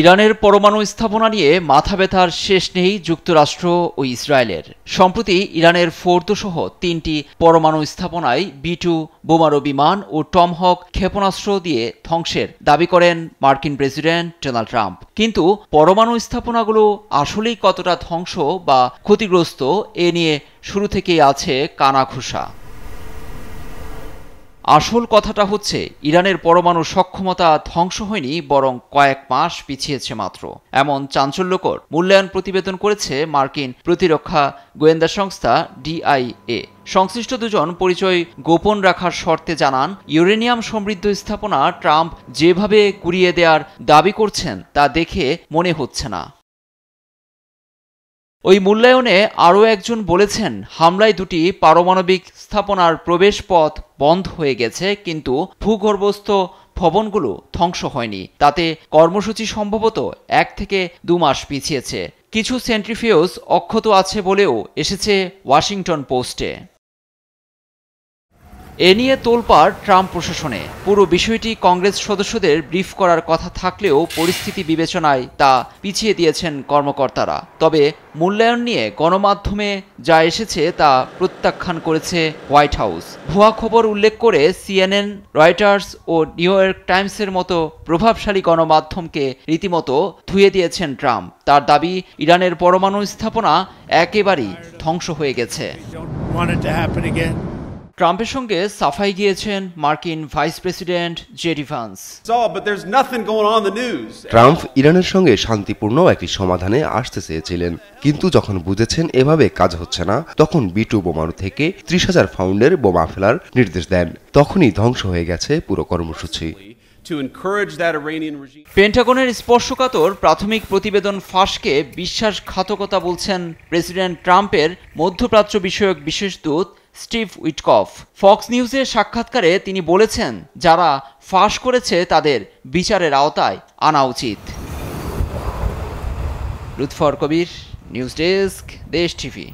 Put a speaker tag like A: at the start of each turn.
A: ইরানের পরমাণু স্থাপনা নিয়ে মাথা ব্যথার শেষ নেই যুক্তরাষ্ট্র ও ইসরায়েলের। সম্প্রতি ইরানের ফোর্দো সহ ৩টি পরমাণু স্থাপনায় B-2 বোমারু বিমান ও টমহক ক্ষেপণাস্ত্র দিয়ে ধ্বংসের দাবি করেন মার্কিন প্রেসিডেন্ট ডোনাল্ড ট্রাম্প। কিন্তু পরমাণু স্থাপনাগুলো আসলেই কতটা ধ্বংস বা ক্ষতিগ্রস্ত এ নিয়ে শুরু থেকেই আছে কানাঘুষা। আসল কথাটা হচ্ছে, ইরানের পরমাণু সক্ষমতা ধ্বংস হয়নি, বরং কয়েক মাস পিছিয়েছে মাত্র। এমন চাঞ্চল্যকর মূল্যায়ন প্রতিবেদন করেছে মার্কিন প্রতিরক্ষা গোয়েন্দা সংস্থা DIA। সংশ্লিষ্ট দুজন পরিচয় গোপন রাখার শর্তে জানান, ইউরেনিয়াম সমৃদ্ধ স্থাপনা ট্রাম্প যেভাবে গুড়িয়ে দেওয়ার দাবি করছেন তা দেখে মনে হচ্ছে না। ওই মূল্যায়নে আরও একজন বলেছেন, হামলায় দুটি পারমাণবিক স্থাপনার প্রবেশ পথ বন্ধ হয়ে গেছে, কিন্তু ভূগর্ভস্থ ভবনগুলো ধ্বংস হয়নি। তাতে কর্মসূচি সম্ভবত 1 থেকে 2 মাস পিছিয়েছে। কিছু সেন্ট্রিফিউজ অক্ষত আছে বলেও এসেছে ওয়াশিংটন পোস্টে। এ নিয়ে তোলপাড় ট্রাম্প প্রশাসনে। পুরো বিষয়টি কংগ্রেস সদস্যদের ব্রিফ করার কথা থাকলেও পরিস্থিতি বিবেচনায় তা পিছিয়ে দিয়েছেন কর্মকর্তারা। তবে মূল্যায়ন নিয়ে গণমাধ্যমে যা এসেছে তা প্রত্যাখ্যান করেছে হোয়াইট হাউস। ভুয়া খবর উল্লেখ করে CNN, রয়টার্স ও নিউ ইয়র্ক টাইমসের মতো প্রভাবশালী গণমাধ্যমকে রীতিমতো ধুয়ে দিয়েছেন ট্রাম্প। তার দাবি, ইরানের পরমাণু স্থাপনা একেবারেই ধ্বংস হয়ে গেছে। ট্রাম্পের সঙ্গে সাফাই গিয়েছেন মার্কিন vice president JD Vance.
B: Trump ইরানের সঙ্গে শান্তিপূর্ণ একটি সমাধানে আসতে চেয়েছিলেন, কিন্তু যখন বুঝেছেন এভাবে কাজ হচ্ছে না, তখন B-2 বোমারু থেকে 30,000 পাউন্ডের বোমা ফেলার নির্দেশ দেন। তখনই ধ্বংস হয়ে গেছে পুরো কর্মসূচি।
A: পেন্টাগনের স্পর্শকাতর প্রাথমিক প্রতিবেদন ফাঁসকে বিশ্বাসঘাতকতা বলছেন প্রেসিডেন্ট ট্রাম্পের মধ্যপ্রাচ্য বিষয়ক বিশেষ দূত স্টিভ উইটকফ। ফক্স নিউজের সাক্ষাৎকারে তিনি বলেছেন, যারা ফাঁস করেছে তাদের বিচারের আওতায় আনা উচিত। লুৎফর কবির, নিউজ ডেস্ক, দেশ টিভি।